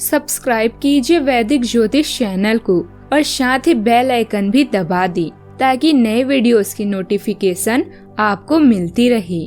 Subscribe कीजिए वैदिक ज्योतिष चैनल को और साथ ही बेल आइकन भी दबा दी ताकि नए वीडियोस की नोटिफिकेशन आपको मिलती रहे।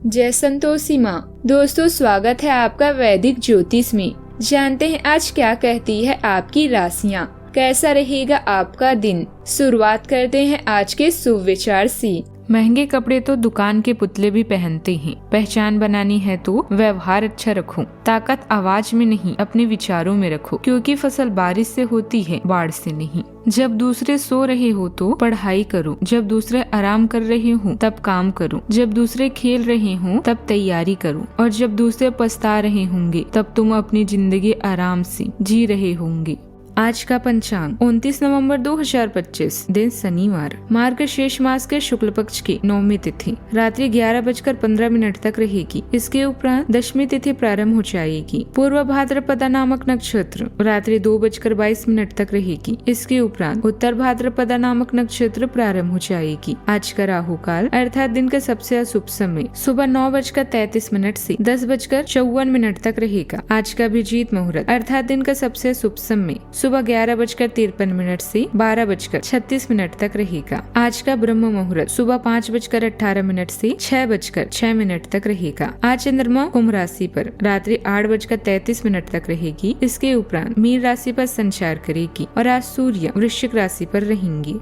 जय संतोषी माँ। दोस्तों, स्वागत है आपका वैदिक ज्योतिष में। जानते हैं आज क्या कहती है आपकी राशियाँ, कैसा रहेगा आपका दिन। शुरुआत करते हैं आज के शुभ विचार से। महंगे कपड़े तो दुकान के पुतले भी पहनते हैं। पहचान बनानी है तो व्यवहार अच्छा रखो। ताकत आवाज में नहीं, अपने विचारों में रखो, क्योंकि फसल बारिश से होती है, बाढ़ से नहीं। जब दूसरे सो रहे हो तो पढ़ाई करो, जब दूसरे आराम कर रहे हो तब काम करो, जब दूसरे खेल रहे हो तब तैयारी करो, और जब दूसरे पछता रहे होंगे तब तुम अपनी जिंदगी आराम से जी रहे होंगे। आज का पंचांग 29 नवंबर 2025, दिन शनिवार। मार्गशीर्ष मास के शुक्ल पक्ष की 9वीं तिथि रात्रि 11:15 तक रहेगी। इसके उपरांत दशमी तिथि प्रारंभ हो जाएगी। पूर्व भाद्रपदा नामक नक्षत्र रात्रि 2:22 तक रहेगी। इसके उपरांत उत्तर भाद्रपदा नामक नक्षत्र प्रारंभ हो जाएगी। आज का राहु काल अर्थात दिन का सबसे अशुभ समय सुबह 9:33 से 10:54 तक रहेगा। आज का अभिजीत मुहूर्त अर्थात दिन का सबसे अशुभ समय सुबह 11:53 से 12:36 तक रहेगा। आज का ब्रह्म मुहूर्त सुबह 5:18 से 6:06 तक रहेगा। आज चंद्रमा कुंभ राशि पर रात्रि 8:33 तक रहेगी। इसके उपरांत मीन राशि पर संचार करेगी और आज सूर्य वृश्चिक राशि पर रहेंगी।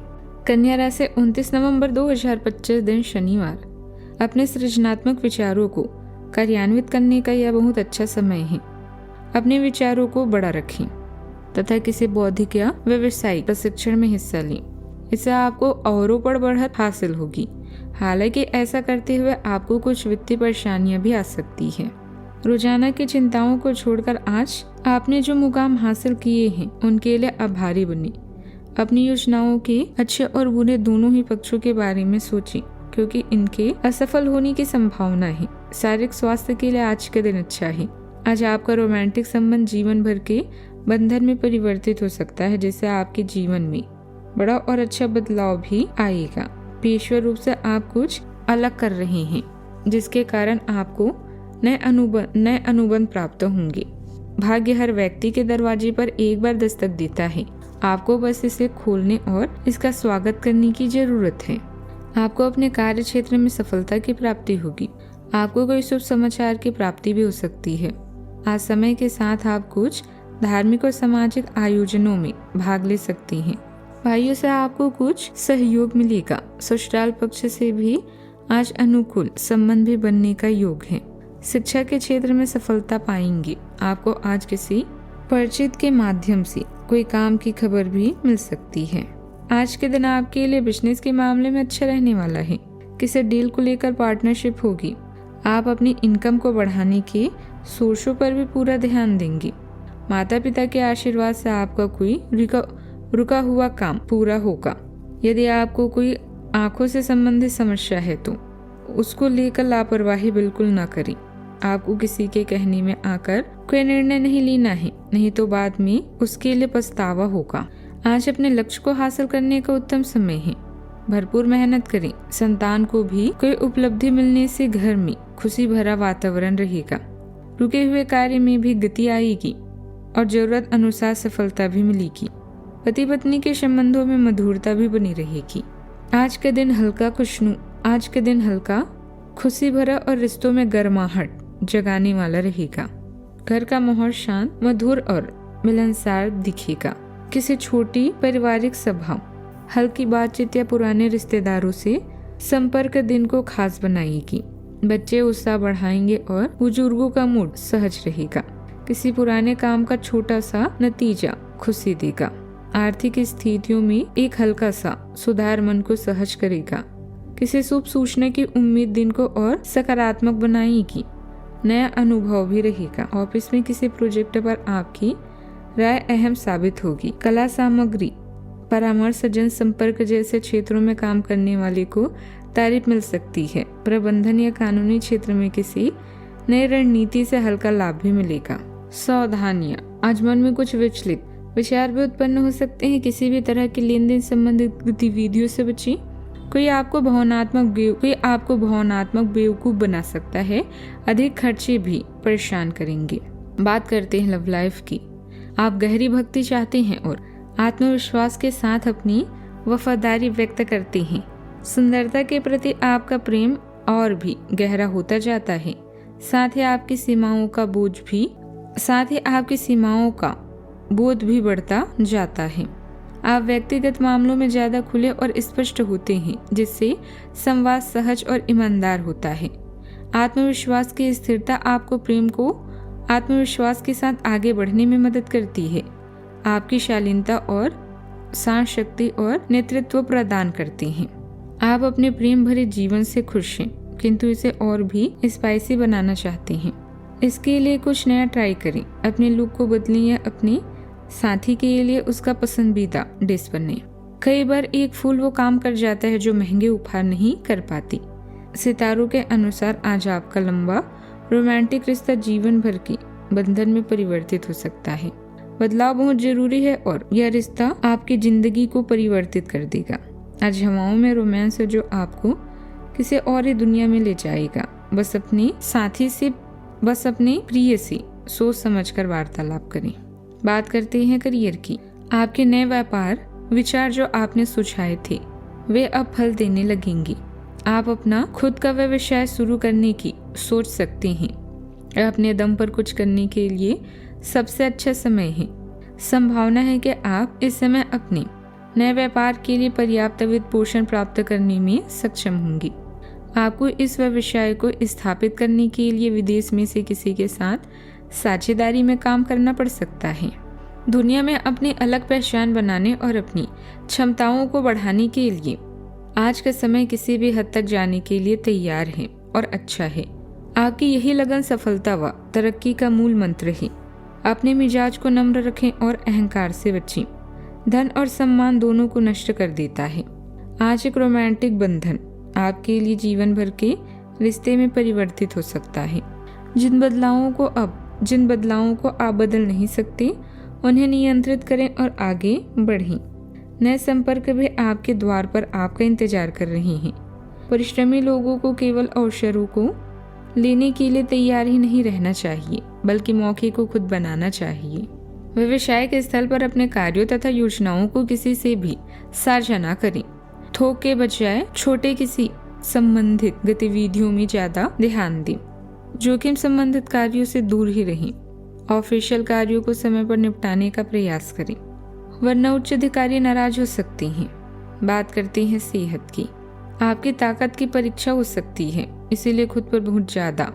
कन्या राशि 29 नवंबर 2025, दिन शनिवार। अपने सृजनात्मक विचारों को कार्यान्वित करने का यह बहुत अच्छा समय है। अपने विचारों को बड़ा रखें तथा किसी बौद्धिक या व्यवसायिक प्रशिक्षण में हिस्सा लें। इससे आपको औरों पर बढ़त हासिल होगी। हालांकि ऐसा करते हुए आपको कुछ वित्तीय परेशानियां भी आ सकती है। रोजाना की चिंताओं को छोड़कर आज आपने जो मुकाम हासिल किए हैं उनके लिए आभारी बने। अपनी योजनाओं के अच्छे और बुरे दोनों ही पक्षों के बारे में सोचें, क्योंकि इनके असफल होने की संभावना है। शारीरिक स्वास्थ्य के लिए आज का दिन अच्छा है। आज आपका रोमांटिक संबंध जीवन भर के बंधन में परिवर्तित हो सकता है, जिससे आपके जीवन में बड़ा और अच्छा बदलाव भी आएगा। पेशेवर रूप से आप कुछ अलग कर रहे हैं, जिसके कारण आपको नए अनुबंध प्राप्त होंगे। भाग्य हर व्यक्ति के दरवाजे पर एक बार दस्तक देता है। आपको बस इसे खोलने और इसका स्वागत करने की जरूरत है। आपको अपने कार्य क्षेत्र में सफलता की प्राप्ति होगी। आपको कोई शुभ समाचार की प्राप्ति भी हो सकती है। आज समय के साथ आप कुछ धार्मिक और सामाजिक आयोजनों में भाग ले सकती हैं। भाइयों से आपको कुछ सहयोग मिलेगा। ससुराल पक्ष से भी आज अनुकूल संबंध भी बनने का योग है। शिक्षा के क्षेत्र में सफलता पाएंगे। आपको आज किसी परिचित के माध्यम से कोई काम की खबर भी मिल सकती है। आज के दिन आपके लिए बिजनेस के मामले में अच्छा रहने वाला है। किसी डील को लेकर पार्टनरशिप होगी। आप अपनी इनकम को बढ़ाने के सोर्सों पर भी पूरा ध्यान देंगे। माता पिता के आशीर्वाद से आपका कोई रुका हुआ काम पूरा होगा। यदि आपको कोई आंखों से संबंधित समस्या है तो उसको लेकर लापरवाही बिल्कुल न करें। आपको किसी के कहने में आकर कोई निर्णय नहीं लेना है, नहीं तो बाद में उसके लिए पछतावा होगा। आज अपने लक्ष्य को हासिल करने का उत्तम समय है। भरपूर मेहनत करें। संतान को भी कोई उपलब्धि मिलने से घर में खुशी भरा वातावरण रहेगा। रुके हुए कार्य में भी गति आएगी और जरूरत अनुसार सफलता भी मिलेगी। पति पत्नी के संबंधों में मधुरता भी बनी रहेगी। आज का दिन हल्का खुशी भरा और रिश्तों में गर्माहट जगाने वाला रहेगा। घर का माहौल शांत, मधुर और मिलनसार दिखेगा। किसी छोटी पारिवारिक सभा, हल्की बातचीत या पुराने रिश्तेदारों से संपर्क दिन को खास बनाएगी। बच्चे उत्साह बढ़ाएंगे और बुजुर्गों का मूड सहज रहेगा। किसी पुराने काम का छोटा सा नतीजा खुशी देगा। आर्थिक स्थितियों में एक हल्का सा सुधार मन को सहज करेगा। किसी शुभ सूचना की उम्मीद दिन को और सकारात्मक बनाएगी। नया अनुभव भी रहेगा। ऑफिस में किसी प्रोजेक्ट पर आपकी राय अहम साबित होगी। कला सामग्री, परामर्श, जन संपर्क जैसे क्षेत्रों में काम करने वाले को तारीफ मिल सकती है। प्रबंधन या कानूनी क्षेत्र में किसी नई रणनीति से हल्का लाभ भी मिलेगा। सावधानियां, आज मन में कुछ विचलित विचार भी उत्पन्न हो सकते हैं। किसी भी तरह की लेन देन संबंधित गतिविधियों से बचें। कोई आपको भावनात्मक बेवकूफ बना सकता है। अधिक खर्चे भी परेशान करेंगे। बात करते हैं लव लाइफ की। आप गहरी भक्ति चाहते हैं और आत्मविश्वास के साथ अपनी वफादारी व्यक्त करते हैं। सुंदरता के प्रति आपका प्रेम और भी गहरा होता जाता है। साथ ही आपकी सीमाओं का बोध भी बढ़ता जाता है। आप व्यक्तिगत मामलों में ज्यादा खुले और स्पष्ट होते हैं, जिससे संवाद सहज और ईमानदार होता है। आत्मविश्वास की स्थिरता आपको प्रेम को आत्मविश्वास के साथ आगे बढ़ने में मदद करती है। आपकी शालीनता और शांत शक्ति और नेतृत्व प्रदान करती हैं। आप अपने प्रेम भरे जीवन से खुश हैं, किंतु इसे और भी स्पाइसी बनाना चाहते हैं। इसके लिए कुछ नया ट्राई करें। अपने लुक को बदलें या अपने साथी के लिए उसका पसंदीदा डिश बने। कई बार एक फूल वो काम कर जाता है जो महंगे उपहार नहीं कर पाती। सितारों के अनुसार आज आपका लंबा रोमांटिक रिश्ता जीवन भर के बंधन में परिवर्तित हो सकता है। बदलाव बहुत जरूरी है और यह रिश्ता आपकी जिंदगी को परिवर्तित कर देगा। आज हवाओं में रोमांस है जो आपको किसी और ही दुनिया में ले जाएगा। बस अपने प्रिय से सोच समझकर वार्तालाप करें। बात करते हैं करियर की। आपके नए व्यापार विचार जो आपने सुझाए थे वे अब फल देने लगेंगे। आप अपना खुद का व्यवसाय शुरू करने की सोच सकते हैं। अपने दम पर कुछ करने के लिए सबसे अच्छा समय है। संभावना है कि आप इस समय अपने नए व्यापार के लिए पर्याप्त वित्त पोषण प्राप्त करने में सक्षम होंगे। आपको इस व्यवसाय को स्थापित करने के लिए विदेश में से किसी के साथ साझेदारी में काम करना पड़ सकता है। दुनिया में अपनी अलग पहचान बनाने और अपनी क्षमताओं को बढ़ाने के लिए आज का समय किसी भी हद तक जाने के लिए तैयार है और अच्छा है। आपकी यही लगन सफलता व तरक्की का मूल मंत्र है। अपने मिजाज को नम्र रखें और अहंकार से बचें। धन और सम्मान दोनों को नष्ट कर देता है। आज एक रोमांटिक बंधन आपके लिए जीवन भर के रिश्ते में परिवर्तित हो सकता है। जिन बदलावों को आप बदल नहीं सकते उन्हें नियंत्रित करें और आगे बढ़ें। नए संपर्क भी आपके द्वार पर आपका इंतजार कर रहे हैं। परिश्रमी लोगों को केवल अवसरों को लेने के लिए तैयार ही नहीं रहना चाहिए, बल्कि मौके को खुद बनाना चाहिए। व्यवसायिक स्थल पर अपने कार्यों तथा योजनाओं को किसी से भी साझा न करें। थोक के बजाय छोटे किसी संबंधित गतिविधियों में ज्यादा ध्यान दें। जोखिम संबंधित कार्यों से दूर ही रहें। ऑफिशियल कार्यों को समय पर निपटाने का प्रयास करें, वरना उच्च अधिकारी नाराज हो सकते हैं। बात करते हैं सेहत की। आपकी ताकत की परीक्षा हो सकती है, इसीलिए खुद पर बहुत ज्यादा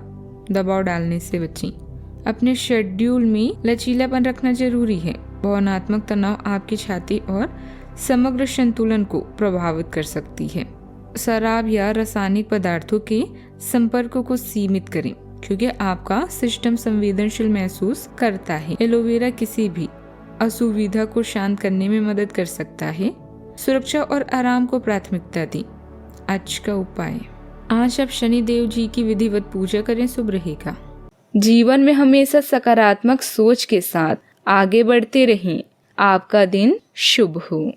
दबाव डालने से बचें। अपने शेड्यूल में लचीलापन रखना जरूरी है। भावनात्मक तनाव आपकी छाती और समग्र संतुलन को प्रभावित कर सकती है। शराब या रासायनिक पदार्थों के संपर्क को सीमित करें, क्योंकि आपका सिस्टम संवेदनशील महसूस करता है। एलोवेरा किसी भी असुविधा को शांत करने में मदद कर सकता है। सुरक्षा और आराम को प्राथमिकता दें। आज का उपाय, आज आप शनि देव जी की विधिवत पूजा करें, शुभ रहेगा। जीवन में हमेशा सकारात्मक सोच के साथ आगे बढ़ते रहें। आपका दिन शुभ हो।